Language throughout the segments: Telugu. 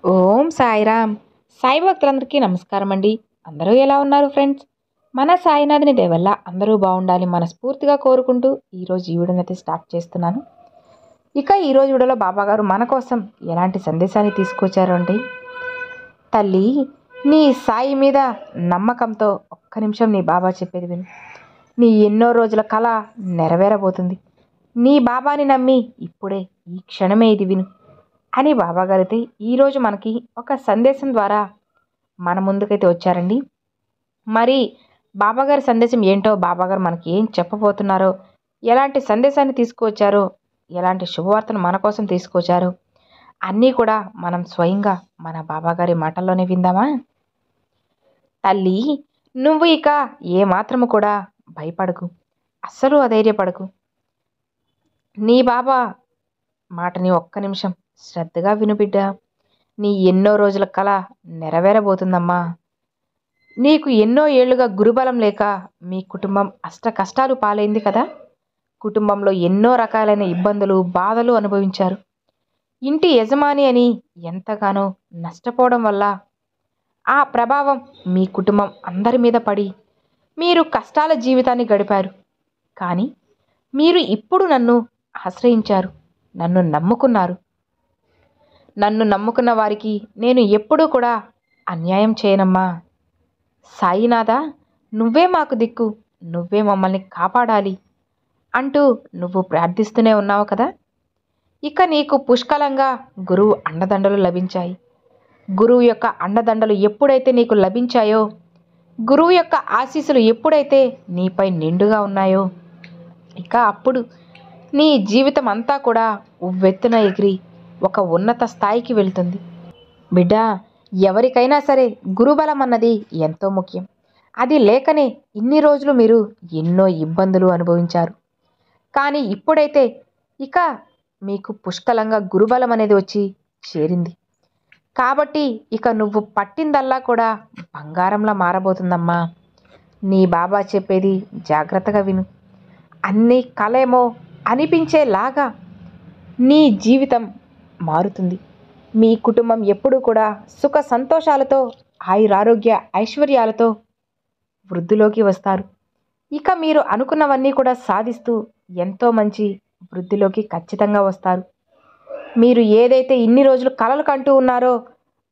ఓం సాయిరామ్. సాయి భక్తులందరికీ నమస్కారం అండి. అందరూ ఎలా ఉన్నారు ఫ్రెండ్స్? మన సాయినాథుని దయ వల్ల అందరూ బాగుండాలి మనస్ఫూర్తిగా కోరుకుంటూ ఈరోజు ఈ వీడియోనైతే స్టార్ట్ చేస్తున్నాను. ఇక ఈరోజు వీడియోలో బాబాగారు మన కోసం ఎలాంటి సందేశాన్ని తీసుకొచ్చారు అంటే, తల్లి నీ సాయి మీద నమ్మకంతో ఒక్క నిమిషం నీ బాబా చెప్పేది విను. నీ ఎన్నో రోజుల కళ నెరవేరబోతుంది. నీ బాబాని నమ్మి ఇప్పుడే ఈ క్షణమే ఇది విను అని బాబాగారైతే ఈరోజు మనకి ఒక సందేశం ద్వారా మన ముందుకైతే వచ్చారండి. మరి బాబాగారి సందేశం ఏంటో, బాబాగారు మనకి ఏం చెప్పబోతున్నారో, ఎలాంటి సందేశాన్ని తీసుకువచ్చారో, ఎలాంటి శుభవార్తను మన కోసం తీసుకొచ్చారో అన్నీ కూడా మనం స్వయంగా మన బాబాగారి మాటల్లోనే విందామా? తల్లి, నువ్వు ఇక ఏమాత్రము కూడా భయపడకు, అస్సలు అధైర్యపడకు. నీ బాబా మాటని ఒక్క నిమిషం శ్రద్ధగా విను బిడ్డ. నీ ఎన్నో రోజుల కళ నెరవేరబోతుందమ్మా. నీకు ఎన్నో ఏళ్లుగా గురుబలం లేక మీ కుటుంబం అష్ట కష్టాలు పాలైంది కదా. కుటుంబంలో ఎన్నో రకాలైన ఇబ్బందులు, బాధలు అనుభవించారు. ఇంటి యజమాని అని ఎంతగానో నష్టపోవడం వల్ల ఆ ప్రభావం మీ కుటుంబం అందరి మీద పడి మీరు కష్టాల జీవితాన్ని గడిపారు. కానీ మీరు ఇప్పుడు నన్ను ఆశ్రయించారు, నన్ను నమ్ముకున్నారు. నన్ను నమ్ముకున్న వారికి నేను ఎప్పుడూ కూడా అన్యాయం చేయనమ్మా. సాయినాథ, నువ్వే మాకు దిక్కు, నువ్వే మమ్మల్ని కాపాడాలి అంటూ నువ్వు ప్రార్థిస్తూనే ఉన్నావు కదా. ఇక నీకు పుష్కలంగా గురువు అండదండలు లభించాయి. గురువు యొక్క అండదండలు ఎప్పుడైతే నీకు లభించాయో, గురువు యొక్క ఆశీస్సులు ఎప్పుడైతే నీపై నిండుగా ఉన్నాయో, ఇక అప్పుడు నీ జీవితం అంతా కూడా ఉవ్వెత్తున ఎగిరి ఒక ఉన్నత స్థాయికి వెళ్తుంది. బిడ్డ, ఎవరికైనా సరే గురుబలం అన్నది ఎంతో ముఖ్యం. అది లేకనే ఇన్ని రోజులు మీరు ఎన్నో ఇబ్బందులు అనుభవించారు. కానీ ఇప్పుడైతే ఇక మీకు పుష్కలంగా గురుబలం అనేది వచ్చి చేరింది. కాబట్టి ఇక నువ్వు పట్టిందల్లా కూడా బంగారంలా మారబోతుందమ్మా. నీ బాబా చెప్పేది జాగ్రత్తగా విను. అన్నీ కలేమో అనిపించేలాగా నీ జీవితం మారుతుంది. మీ కుటుంబం ఎప్పుడూ కూడా సుఖ సంతోషాలతో, ఆయురారోగ్య ఐశ్వర్యాలతో వృద్ధిలోకి వస్తారు. ఇక మీరు అనుకున్నవన్నీ కూడా సాధిస్తూ ఎంతో మంచి వృద్ధిలోకి ఖచ్చితంగా వస్తారు. మీరు ఏదైతే ఇన్ని రోజులు కలలు కంటూ ఉన్నారో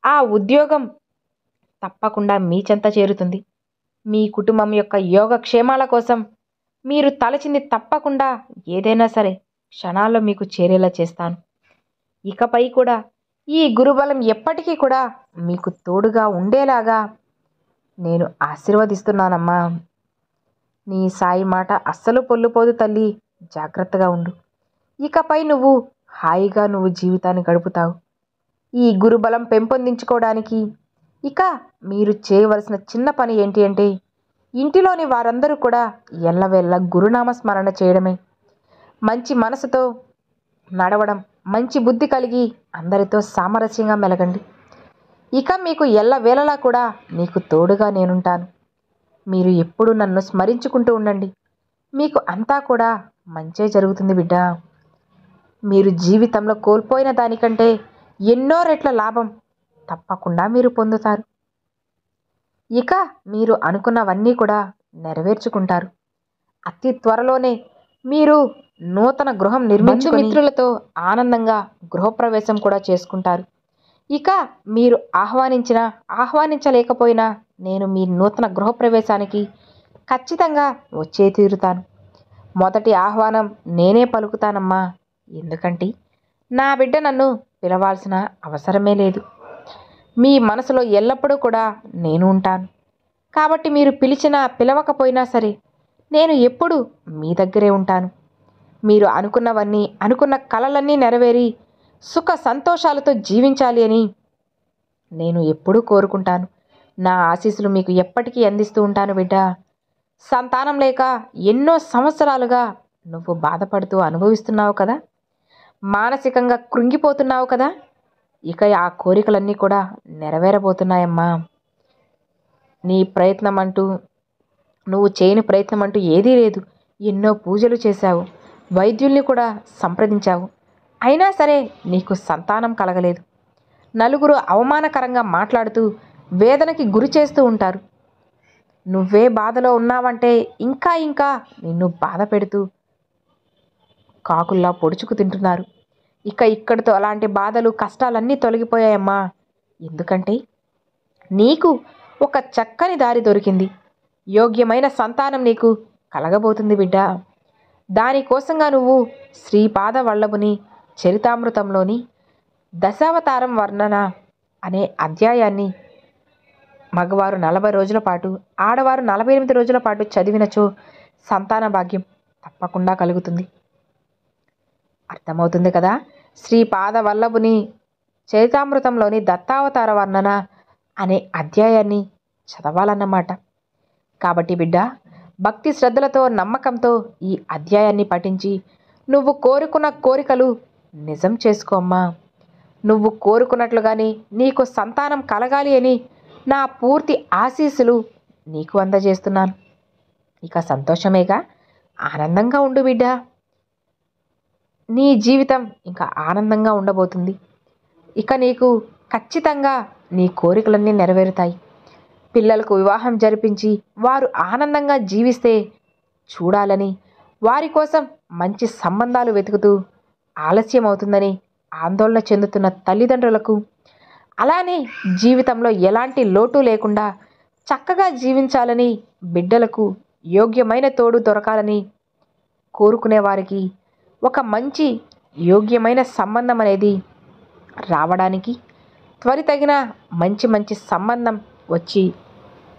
ఆ ఉద్యోగం తప్పకుండా మీ చెంత చేరుతుంది. మీ కుటుంబం యొక్క యోగక్షేమాల కోసం మీరు తలచింది తప్పకుండా ఏదైనా సరే క్షణాల్లో మీకు చేరేలా చేస్తాను. ఇకపై కూడా ఈ గురుబలం ఎప్పటికీ కూడా మీకు తోడుగా ఉండేలాగా నేను ఆశీర్వదిస్తున్నానమ్మా. నీ సాయి మాట అస్సలు పొల్లుపోదు తల్లి, జాగ్రత్తగా ఉండు. ఇకపై నువ్వు హాయిగా జీవితాన్ని గడుపుతావు. ఈ గురుబలం పెంపొందించుకోవడానికి ఇక మీరు చేయవలసిన చిన్న పని ఏంటి అంటే, ఇంటిలోని వారందరూ కూడా ఎల్లవేళ్ళ గురునామ స్మరణ చేయడమే. మంచి మనసుతో నడవడం, మంచి బుద్ధి కలిగి అందరితో సామరస్యంగా మెలగండి. ఇక మీకు ఎల్లవేళలా కూడా నీకు తోడుగా నేనుంటాను. మీరు ఎప్పుడు నన్ను స్మరించుకుంటూ ఉండండి. మీకు అంతా కూడా మంచే జరుగుతుంది బిడ్డ. మీరు జీవితంలో కోల్పోయిన దానికంటే ఎన్నో రెట్ల లాభం తప్పకుండా మీరు పొందుతారు. ఇక మీరు అనుకున్నవన్నీ కూడా నెరవేర్చుకుంటారు. అతి త్వరలోనే మీరు నూతన గృహం నిర్మించు మిత్రులతో ఆనందంగా గృహప్రవేశం కూడా చేసుకుంటారు. ఇక మీరు ఆహ్వానించలేకపోయినా నేను మీ నూతన గృహప్రవేశానికి ఖచ్చితంగా వచ్చే తీరుతాను. మొదటి ఆహ్వానం నేనే పలుకుతానమ్మా. ఎందుకంటే నా బిడ్డ నన్ను పిలవాల్సిన అవసరమే లేదు. మీ మనసులో ఎల్లప్పుడూ కూడా నేను ఉంటాను. కాబట్టి మీరు పిలిచినా పిలవకపోయినా సరే నేను ఎప్పుడూ మీ దగ్గరే ఉంటాను. మీరు అనుకున్నవన్నీ, అనుకున్న కలలన్నీ నెరవేరి సుఖ సంతోషాలతో జీవించాలి అని నేను ఎప్పుడూ కోరుకుంటాను. నా ఆశీస్సులు మీకు ఎప్పటికీ అందిస్తూ ఉంటాను బిడ్డ. సంతానం లేక ఎన్నో సంవత్సరాలుగా నువ్వు బాధపడుతూ అనుభవిస్తున్నావు కదా, మానసికంగా కృంగిపోతున్నావు కదా. ఇక ఆ కోరికలన్నీ కూడా నెరవేరబోతున్నాయమ్మా. నీ ప్రయత్నం అంటూ, నువ్వు చేయని ప్రయత్నం అంటూ ఏదీ లేదు. ఎన్నో పూజలు చేశావు, వైద్యుల్ని కూడా సంప్రదించావు, అయినా సరే నీకు సంతానం కలగలేదు. నలుగురు అవమానకరంగా మాట్లాడుతూ వేదనకి గురి చేస్తూ ఉంటారు. నువ్వే బాధలో ఉన్నావంటే ఇంకా ఇంకా నిన్ను బాధ పెడుతూ కాకుల్లా పొడుచుకు తింటున్నారు. ఇక్కడితో అలాంటి బాధలు కష్టాలన్నీ తొలగిపోయాయమ్మా. ఎందుకంటే నీకు ఒక చక్కని దారి దొరికింది. యోగ్యమైన సంతానం నీకు కలగబోతుంది బిడ్డ. దానికోసంగా నువ్వు శ్రీపాద వల్లభుని చరితామృతంలోని దశావతారం వర్ణన అనే అధ్యాయాన్ని మగవారు 40 రోజుల పాటు, ఆడవారు 48 రోజుల పాటు చదివినచో సంతాన భాగ్యం తప్పకుండా కలుగుతుంది. అర్థమవుతుంది కదా? శ్రీపాద వల్లభుని చరితామృతంలోని దత్తావతార వర్ణన అనే అధ్యాయాన్ని చదవాలన్నమాట. కాబట్టి బిడ్డ, భక్తి శ్రద్ధలతో నమ్మకంతో ఈ అధ్యాయాన్ని పఠించి నువ్వు కోరుకున్న కోరికలు నిజం చేసుకోమ్మా. నువ్వు కోరుకున్నట్లుగానే నీకు సంతానం కలగాలి అని నా పూర్తి ఆశీస్సులు నీకు అందజేస్తున్నాను. ఇక సంతోషమేగా, ఆనందంగా ఉండు బిడ్డ. నీ జీవితం ఇంకా ఆనందంగా ఉండబోతుంది. ఇక నీకు ఖచ్చితంగా నీ కోరికలన్నీ నెరవేరుతాయి. పిల్లలకు వివాహం జరిపించి వారు ఆనందంగా జీవిస్తే చూడాలని, వారి కోసం మంచి సంబంధాలు వెతుకుతూ ఆలస్యం అవుతుందని ఆందోళన చెందుతున్న తల్లిదండ్రులకు, అలానే జీవితంలో ఎలాంటి లోటు లేకుండా చక్కగా జీవించాలని బిడ్డలకు యోగ్యమైన తోడు దొరకాలని కోరుకునే వారికి ఒక మంచి యోగ్యమైన సంబంధం అనేది రావడానికి, త్వరితగిన మంచి సంబంధం వచ్చి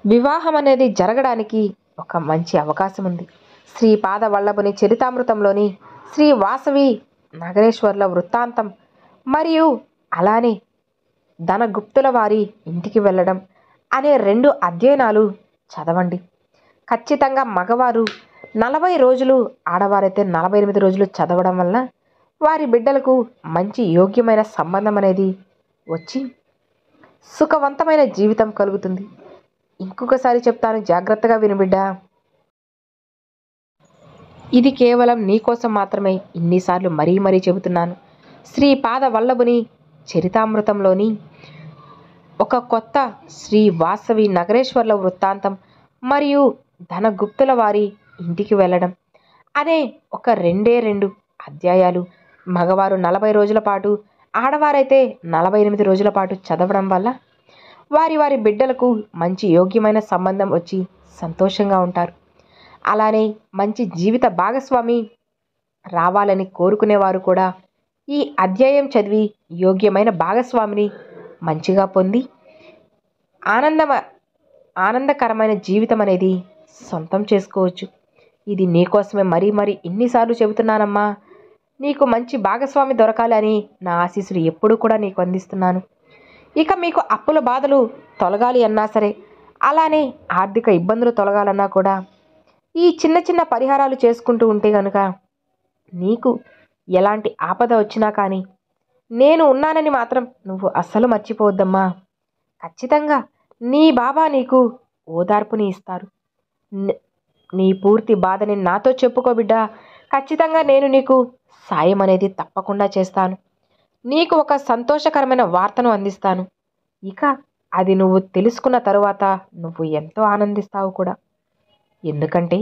వివాహం అనేది జరగడానికి ఒక మంచి అవకాశం ఉంది. శ్రీపాద వల్లభుని చరితామృతంలోని శ్రీ వాసవి నగరేశ్వర్ల వృత్తాంతం మరియు అలానే ధనగుప్తుల వారి ఇంటికి వెళ్ళడం అనే 2 అధ్యయనాలు చదవండి. ఖచ్చితంగా మగవారు 40 రోజులు, ఆడవారైతే 48 రోజులు చదవడం వల్ల వారి బిడ్డలకు మంచి యోగ్యమైన సంబంధం అనేది వచ్చి సుఖవంతమైన జీవితం కలుగుతుంది. ఇంకొకసారి చెప్తాను, జాగ్రత్తగా విను బిడ్డ. ఇది కేవలం నీకోసం మాత్రమే ఇన్నిసార్లు మరీ చెబుతున్నాను. శ్రీపాద వల్లభుని చరితామృతంలోని ఒక కొత్త శ్రీ వాసవి నగరేశ్వర్ల వృత్తాంతం మరియు ధనగుప్తుల వారి ఇంటికి వెళ్ళడం అనే ఒక 2 అధ్యాయాలు మగవారు 40 రోజుల పాటు, ఆడవారైతే 48 రోజుల పాటు చదవడం వల్ల వారి బిడ్డలకు మంచి యోగ్యమైన సంబంధం వచ్చి సంతోషంగా ఉంటారు. అలానే మంచి జీవిత భాగస్వామి రావాలని కోరుకునేవారు కూడా ఈ అధ్యాయం చదివి యోగ్యమైన భాగస్వామిని మంచిగా పొంది ఆనందకరమైన జీవితం అనేది సొంతం చేసుకోవచ్చు. ఇది నీకోసమే మరీ ఇన్నిసార్లు చెబుతున్నానమ్మా. నీకు మంచి భాగస్వామి దొరకాలని నా ఆశీస్సులు ఎప్పుడూ కూడా నీకు అందిస్తున్నాను. ఇక మీకు అప్పుల బాధలు తొలగాలి అన్నా సరే, అలానే ఆర్థిక ఇబ్బందులు తొలగాలన్నా కూడా ఈ చిన్న పరిహారాలు చేసుకుంటూ ఉంటే కనుక నీకు ఎలాంటి ఆపద వచ్చినా కానీ నేను ఉన్నానని మాత్రం నువ్వు అస్సలు మర్చిపోవద్దమ్మా. ఖచ్చితంగా నీ బాబా నీకు ఓదార్పుని ఇస్తారు. నీ పూర్తి బాధని నాతో చెప్పుకో బిడ్డ. ఖచ్చితంగా నేను నీకు సాయం అనేది తప్పకుండా చేస్తాను. నీకు ఒక సంతోషకరమైన వార్తను అందిస్తాను. ఇక అది నువ్వు తెలుసుకున్న తరువాత నువ్వు ఎంతో ఆనందిస్తావు కూడా. ఎందుకంటే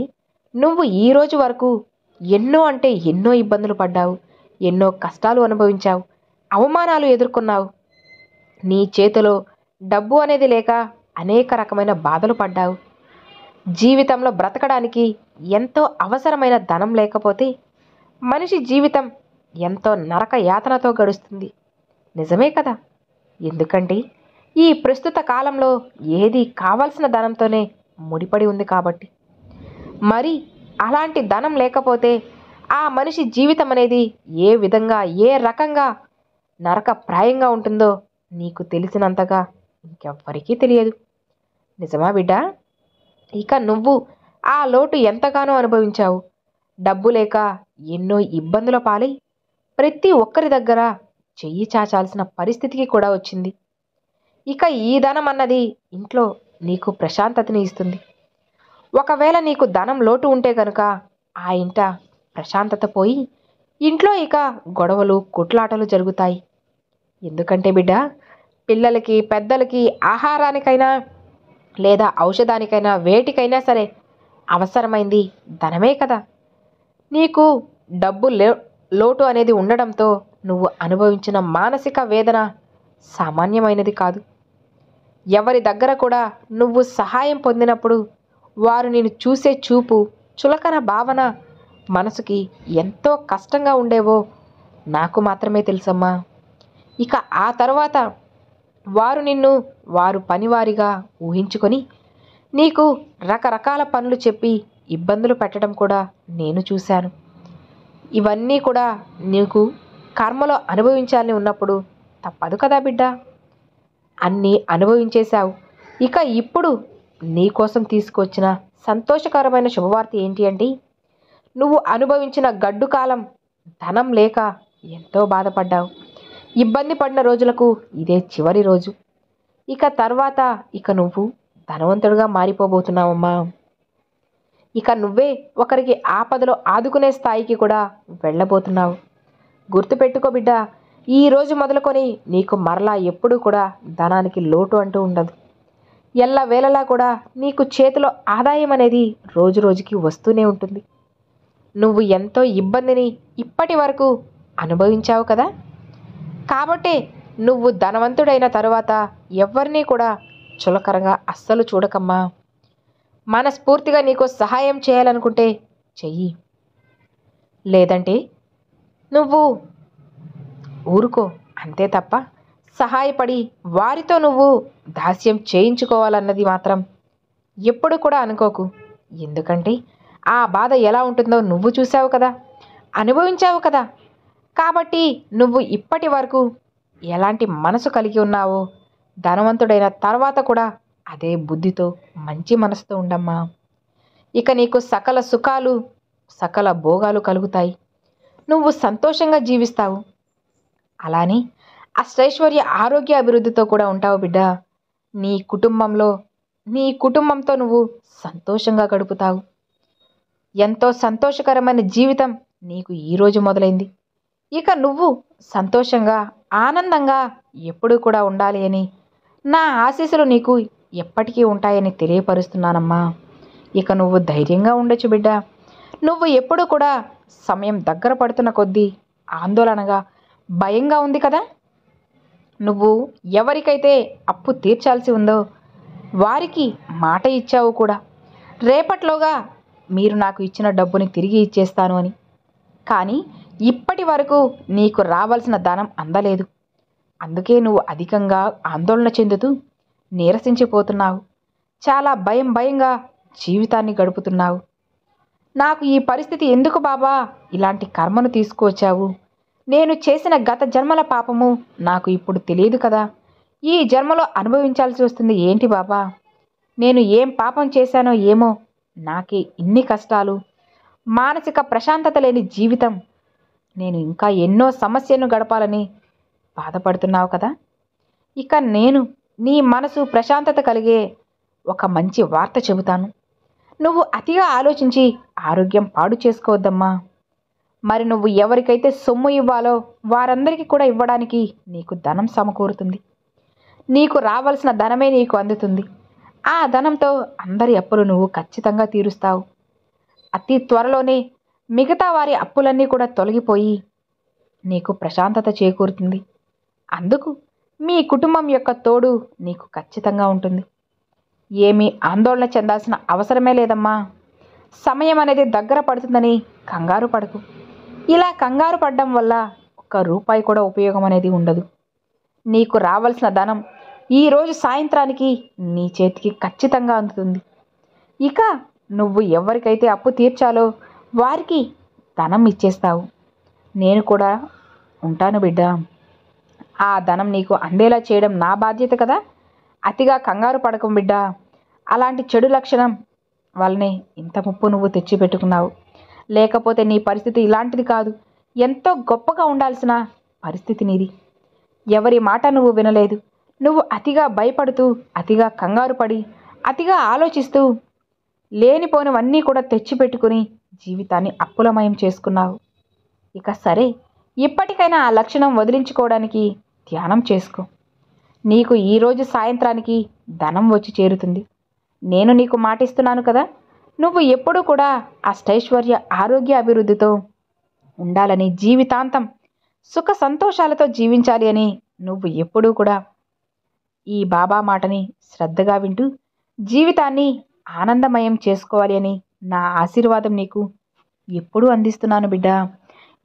నువ్వు ఈ రోజు వరకు ఎన్నో ఇబ్బందులు పడ్డావు, ఎన్నో కష్టాలు అనుభవించావు, అవమానాలు ఎదుర్కొన్నావు. నీ చేతిలో డబ్బు అనేది లేక అనేక రకమైన బాధలు పడ్డావు. జీవితంలో బ్రతకడానికి ఎంతో అవసరమైన ధనం లేకపోతే మనిషి జీవితం ఎంతో నరక యాతనతో గడుస్తుంది. నిజమే కదా? ఎందుకంటే ఈ ప్రస్తుత కాలంలో ఏది కావాల్సిన ధనంతోనే ముడిపడి ఉంది కాబట్టి. మరి అలాంటి ధనం లేకపోతే ఆ మనిషి జీవితం అనేది ఏ విధంగా, ఏ రకంగా నరకప్రాయంగా ఉంటుందో నీకు తెలిసినంతగా ఇంకెవ్వరికీ తెలియదు. నిజమా బిడ్డ? ఇక నువ్వు ఆ లోటు ఎంతగానో అనుభవించావు. డబ్బు లేక ఎన్నో ఇబ్బందుల పాలై ప్రతి ఒక్కరి దగ్గర చెయ్యి చాచాల్సిన పరిస్థితికి కూడా వచ్చింది. ఇక ఈ ధనం అన్నది ఇంట్లో నీకు ప్రశాంతతని ఇస్తుంది. ఒకవేళ నీకు ధనం లోటు ఉంటే కనుక ఆ ఇంట ప్రశాంతత పోయి ఇంట్లో ఇక గొడవలు, కొట్లాటలు జరుగుతాయి. ఎందుకంటే బిడ్డ, పిల్లలకి, పెద్దలకి, ఆహారానికైనా లేదా ఔషధానికైనా వేటికైనా సరే అవసరమైంది ధనమే కదా. నీకు డబ్బు లోటు అనేది ఉండడంతో నువ్వు అనుభవించిన మానసిక వేదన సామాన్యమైనది కాదు. ఎవరి దగ్గర కూడా నువ్వు సహాయం పొందినప్పుడు వారు నిన్ను చూసే చూపు, చులకన భావన మనసుకి ఎంతో కష్టంగా ఉండేవో నాకు మాత్రమే తెలుసమ్మా. ఇక ఆ తర్వాత వారు నిన్ను వారు పనివారిగా ఊహించుకొని నీకు రకరకాల పనులు చెప్పి ఇబ్బందులు పెట్టడం కూడా నేను చూశాను. ఇవన్నీ కూడా నీకు కర్మలో అనుభవించాలని ఉన్నప్పుడు తప్పదు కదా బిడ్డ. అన్నీ అనుభవించేశావు. ఇక ఇప్పుడు నీకోసం తీసుకొచ్చిన సంతోషకరమైన శుభవార్త ఏంటి అంటే, నువ్వు అనుభవించిన గడ్డు కాలం ధనం లేక ఎంతో బాధపడ్డావు. ఇబ్బంది పడిన రోజులకు ఇదే చివరి రోజు. ఇక తర్వాత నువ్వు ధనవంతుడిగా మారిపోబోతున్నావమ్మా. ఇక నువ్వే ఒకరికి ఆపదలో ఆదుకునే స్థాయికి కూడా వెళ్ళబోతున్నావు. గుర్తుపెట్టుకో బిడ్డ, ఈ రోజు మొదలుకొని నీకు మరలా ఎప్పుడూ కూడా ధనానికి లోటు అంటూ ఉండదు. ఎల్లవేళలా కూడా నీకు చేతిలో ఆదాయం అనేది రోజు రోజుకి వస్తూనే ఉంటుంది. నువ్వు ఎంతో ఇబ్బందిని ఇప్పటి వరకు అనుభవించావు కదా. కాబట్టే నువ్వు ధనవంతుడైన తరువాత ఎవరినీ కూడా చులకనగా అస్సలు చూడకమ్మా. మనస్ఫూర్తిగా నీకు సహాయం చేయాలనుకుంటే చెయ్యి, లేదంటే నువ్వు ఊరుకో అంతే తప్ప సహాయపడి వారితో నువ్వు దాస్యం చేయించుకోవాలన్నది మాత్రం ఎప్పుడు కూడా అనుకోకు. ఎందుకంటే ఆ బాధ ఎలా ఉంటుందో నువ్వు చూసావు కదా, అనుభవించావు కదా. కాబట్టి నువ్వు ఇప్పటి వరకు ఎలాంటి మనసు కలిగి ఉన్నావో ధనవంతుడైన తర్వాత కూడా అదే బుద్ధితో మంచి మనసుతో ఉండమ్మా. ఇక నీకు సకల సుఖాలు, సకల భోగాలు కలుగుతాయి. నువ్వు సంతోషంగా జీవిస్తావు. అలానే అష్టైశ్వర్య ఆరోగ్య అభివృద్ధితో కూడా ఉంటావు బిడ్డ. నీ కుటుంబంతో నువ్వు సంతోషంగా గడుపుతావు. ఎంతో సంతోషకరమైన జీవితం నీకు ఈరోజు మొదలైంది. ఇక నువ్వు సంతోషంగా, ఆనందంగా ఎప్పుడూ కూడా ఉండాలి అని నా ఆశీస్సులు నీకు ఎప్పటికీ ఉంటాయని తెలియపరుస్తున్నానమ్మా. ఇక నువ్వు ధైర్యంగా ఉండొచ్చు బిడ్డ. నువ్వు ఎప్పుడు కూడా సమయం దగ్గర పడుతున్న కొద్దీ ఆందోళనగా, భయంగా ఉంది కదా. నువ్వు ఎవరికైతే అప్పు తీర్చాల్సి ఉందో వారికి మాట ఇచ్చావు కూడా, రేపట్లోగా మీరు నాకు ఇచ్చిన డబ్బుని తిరిగి ఇచ్చేస్తాను అని. కానీ ఇప్పటి వరకు నీకు రావాల్సిన ధనం అందలేదు. అందుకే నువ్వు అధికంగా ఆందోళన చెందుతూ నీరసించిపోతున్నావు. చాలా భయంగా జీవితాన్ని గడుపుతున్నావు. నాకు ఈ పరిస్థితి ఎందుకు బాబా, ఇలాంటి కర్మను తీసుకువచ్చావు? నేను చేసిన గత జన్మల పాపము నాకు ఇప్పుడు తెలియదు కదా. ఈ జన్మలో అనుభవించాల్సి వస్తుంది ఏంటి బాబా? నేను ఏం పాపం చేశానో ఏమో, నాకే ఇన్ని కష్టాలు, మానసిక ప్రశాంతత లేని జీవితం, నేను ఇంకా ఎన్నో సమస్యలను గడపాలని బాధపడుతున్నావు కదా. ఇక నేను నీ మనసు ప్రశాంతత కలిగే ఒక మంచి వార్త చెబుతాను. నువ్వు అతిగా ఆలోచించి ఆరోగ్యం పాడు చేసుకోవద్దమ్మా. మరి నువ్వు ఎవరికైతే సొమ్ము ఇవ్వాలో వారందరికీ కూడా ఇవ్వడానికి నీకు ధనం సమకూరుతుంది. నీకు రావాల్సిన ధనమే నీకు అందుతుంది. ఆ ధనంతో అందరి అప్పులు నువ్వు ఖచ్చితంగా తీరుస్తావు. అతి త్వరలోనే మిగతా వారి అప్పులన్నీ కూడా తొలగిపోయి నీకు ప్రశాంతత చేకూరుతుంది. అందుకు మీ కుటుంబం యొక్క తోడు నీకు ఖచ్చితంగా ఉంటుంది. ఏమీ ఆందోళన చెందాల్సిన అవసరమే లేదమ్మా. సమయం అనేది దగ్గర పడుతుందని కంగారు పడకు. ఇలా కంగారు పడడం వల్ల ఒక్క రూపాయి కూడా ఉపయోగం అనేది ఉండదు. నీకు రావాల్సిన ధనం ఈరోజు సాయంత్రానికి నీ చేతికి ఖచ్చితంగా అందుతుంది. ఇక నువ్వు ఎవరికైతే అప్పు తీర్చాలో వారికి ధనం ఇచ్చేస్తావు. నేను కూడా ఉంటాను బిడ్డ. ఆ ధనం నీకు అందేలా చేయడం నా బాధ్యత కదా. అతిగా కంగారు పడకం బిడ్డ. అలాంటి చెడు లక్షణం వల్లనే ఇంత ముప్పు నువ్వు తెచ్చిపెట్టుకున్నావు. లేకపోతే నీ పరిస్థితి ఇలాంటిది కాదు. ఎంతో గొప్పగా ఉండాల్సిన పరిస్థితి నీది. ఎవరి మాట నువ్వు వినలేదు. నువ్వు అతిగా భయపడుతూ, అతిగా కంగారు పడి, అతిగా ఆలోచిస్తూ లేనిపోనివన్నీ కూడా తెచ్చిపెట్టుకుని జీవితాన్ని అప్పులమయం చేసుకున్నావు. ఇక సరే, ఇప్పటికైనా ఆ లక్షణం వదిలించుకోవడానికి ధ్యానం చేసుకో. నీకు ఈరోజు సాయంత్రానికి ధనం వచ్చి చేరుతుంది. నేను నీకు మాటిస్తున్నాను కదా, నువ్వు ఎప్పుడూ కూడా అష్టైశ్వర్య ఆరోగ్య అభివృద్ధితో ఉండాలని, జీవితాంతం సుఖ సంతోషాలతో జీవించాలి అని నువ్వు ఎప్పుడూ కూడా ఈ బాబా మాటని శ్రద్ధగా వింటూ జీవితాన్ని ఆనందమయం చేసుకోవాలి అని నా ఆశీర్వాదం నీకు ఎప్పుడూ అందిస్తున్నాను బిడ్డ.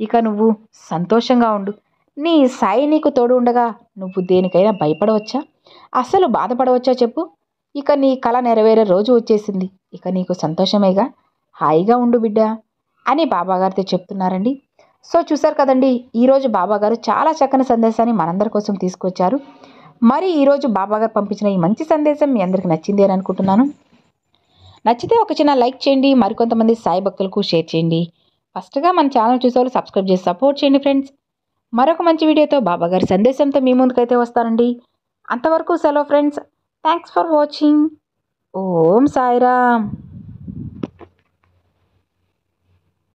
ఇక నువ్వు సంతోషంగా ఉండు. నీ సాయి నీకు తోడు ఉండగా నువ్వు దేనికైనా భయపడవచ్చా, అసలు బాధపడవచ్చా చెప్పు? ఇక నీ కల నెరవేరే రోజు వచ్చేసింది. ఇక నీకు సంతోషమేగా, హాయిగా ఉండు బిడ్డ అని బాబాగారితో చెప్తున్నారండి. సో చూసారు కదండి, ఈరోజు బాబాగారు చాలా చక్కని సందేశాన్ని మనందరి కోసం తీసుకొచ్చారు. మరి ఈరోజు బాబాగారు పంపించిన ఈ మంచి సందేశం మీ అందరికి నచ్చింది అని అనుకుంటున్నాను. నచ్చితే ఒక చిన్న లైక్ చేయండి, మరికొంతమంది సాయి భక్తులకు షేర్ చేయండి. ఫస్ట్గా మన ఛానల్ చూసేవాళ్ళు సబ్స్క్రైబ్ చేసి సపోర్ట్ చేయండి ఫ్రెండ్స్. మరొక మంచి వీడియోతో బాబాగారి సందేశంతో మీ ముందుకైతే వస్తానండి. అంతవరకు సెలవు ఫ్రెండ్స్. Thanks for watching. ఓం సాయిరామ్.